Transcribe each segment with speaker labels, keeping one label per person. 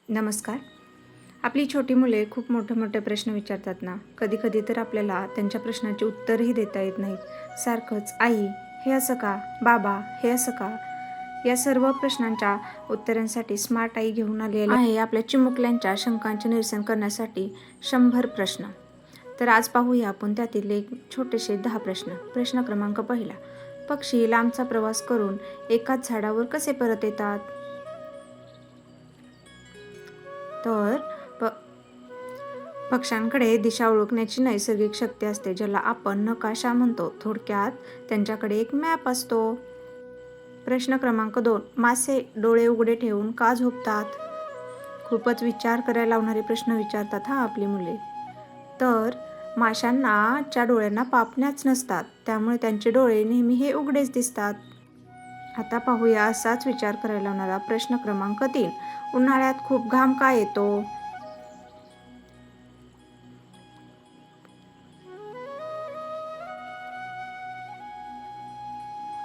Speaker 1: नमस्कार. आपली छोटी मुले खूप मोठे-मोठे प्रश्न विचारतात ना, कधी-कधी तर आपल्याला त्यांच्या प्रश्नांची उत्तरही देता येत नाहीत. सारखंच "आई, हे असं का? बाबा, हे असं का?" या सर्व प्रश्नांच्या उत्तरांसाठी स्मार्ट आई घेऊन आलेली आहे आपल्या चिमुकल्यांच्या शंकांचे निरसन करण्यासाठी 100 प्रश्न. तर आज पाहूया आपण त्यातील एक छोटेसे 10 प्रश्न. प्रश्न क्रमांक 1. पक्षी लांबचा प्रवास करून एकाच झाडावर कसे परत येतात? तर पक्ष्यांकडे दिशा ओळखण्याची नैसर्गिक शक्ती असते, ज्याला आपण नकाशा म्हणतो. थोडक्यात त्यांच्याकडे एक मॅप असतो. प्रश्न क्रमांक 2. मासे डोळे उघडे ठेवून का झोपतात? खूपच विचार करायला लावणारे प्रश्न विचारतात आपली मुले. तर माशांना च्या डोळ्यांना पापण्याच नसतात, त्यामुळे त्यांचे डोळे नेहमी हे उघडेच दिसतात. आता पाहूया असाच विचार करायला लावणारा प्रश्न क्रमांक 3. उन्हाळ्यात खूप घाम का येतो?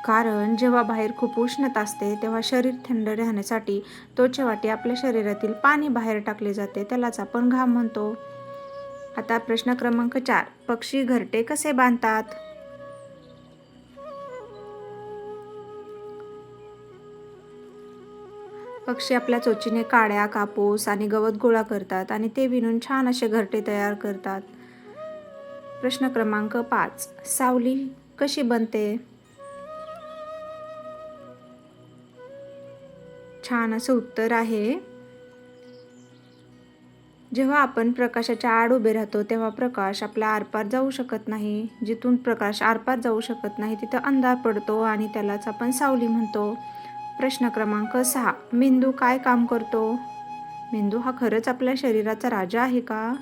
Speaker 1: कारण जेव्हा बाहेर खूप उष्णता असते, तेव्हा शरीर थंड राहण्यासाठी त्वचेवाटे आपल्या शरीरातील पाणी बाहेर टाकले जाते, त्यालाच आपण घाम म्हणतो. आता प्रश्न क्रमांक 4. पक्षी घरटे कसे बांधतात? पक्षी आपल्या चोचीने काड्या, कापूस आणि गवत गोळा करतात आणि ते विणून छान असे घरटे तयार करतात. प्रश्न क्रमांक 5. सावली कशी बनते? छान असं उत्तर आहे. जेव्हा आपण प्रकाशाच्या आड उभे राहतो, तेव्हा प्रकाश आपल्या आरपार जाऊ शकत नाही. जिथून प्रकाश आरपार जाऊ शकत नाही, तिथं अंधार पडतो आणि त्यालाच आपण सावली म्हणतो. प्रश्न क्रमांक 6. मेंदू काय काम करतो? मेंदू हा खरंच आपल्या शरीराचा राजा आहे का?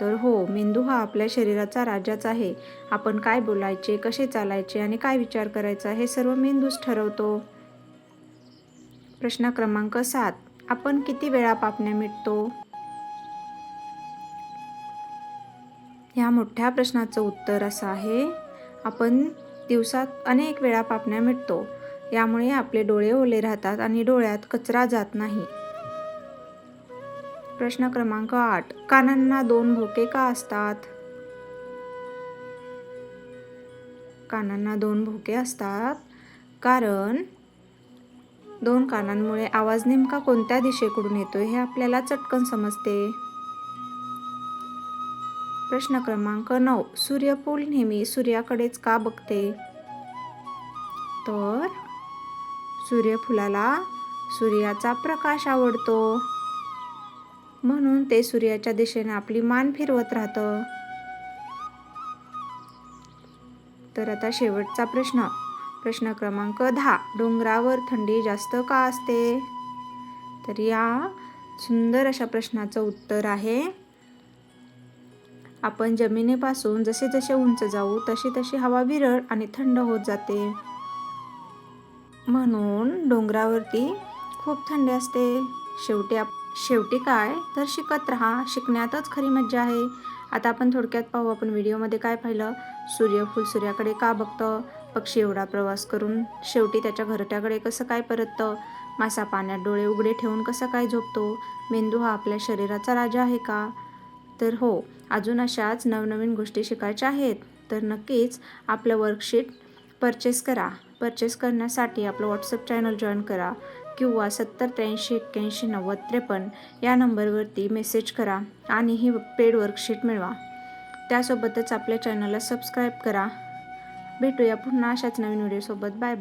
Speaker 1: तर हो, मेंदू हा आपल्या शरीराचा राजाच आहे. आपण काय बोलायचे, कसे चालायचे आणि काय विचार करायचा हे सर्व मेंदूच ठरवतो. प्रश्न क्रमांक 7. आपण किती वेळा पापण्या मिटतो? ह्या मोठ्या प्रश्नाचं उत्तर असं आहे, आपण दिवसात अनेक वेळा पापण्या मिटतो. यामुळे आपले डोळे ओले राहतात आणि डोळ्यात कचरा जात नाही. प्रश्न क्रमांक 8. कानांना 2 भोके का असतात? कानांना 2 भोके असतात कारण 2 कानांमुळे आवाज नेमका कोणत्या दिशेकडून येतोय हे आपल्याला चटकन समजते. प्रश्न क्रमांक 9. सूर्यफूल नेहमी सूर्याकडेच का बघते? तर सूर्यफुलाला सूर्याचा प्रकाश आवडतो, म्हणून ते सूर्याच्या दिशेने आपली मान फिरवत राहतं. तर आता शेवटचा प्रश्न क्रमांक 10. डोंगरावर थंडी जास्त का असते? तर या सुंदर अशा प्रश्नाचं उत्तर आहे, आपण जमिनीपासून जसे जसे उंच जाऊ तशी तशी हवा विरळ आणि थंड होत जाते, म्हणून डोंगरावरती खूप थंडी असते. शेवटी काय तर शिकत राहा, शिकण्यातच खरी मज्जा आहे. आता आपण थोडक्यात पाहू, आपण व्हिडिओमध्ये काय पाहिलं. सूर्यफूल सूर्याकडे का बघतं? पक्षी एवढा प्रवास करून शेवटी त्याच्या घरट्याकडे कसं काय परततं? मासा पाण्यात डोळे उघडे ठेवून कसं काय झोपतो? मेंदू हा आपल्या शरीराचा राजा आहे का? तर हो, अजून अशाच नवनवीन गोष्टी शिकायच्या आहेत तर नक्कीच आपलं वर्कशीट परचेस करा. परचेस करण्यासाठी आपलं व्हॉट्सअप चॅनल जॉईन करा किंवा 7083819053 या नंबरवरती मेसेज करा आणि ही पेड वर्कशीट मिळवा. त्यासोबतच आपल्या चॅनलला सबस्क्राईब करा. भेटूया पुन्हा अशाच नवीन व्हिडिओसोबत. Bye bye.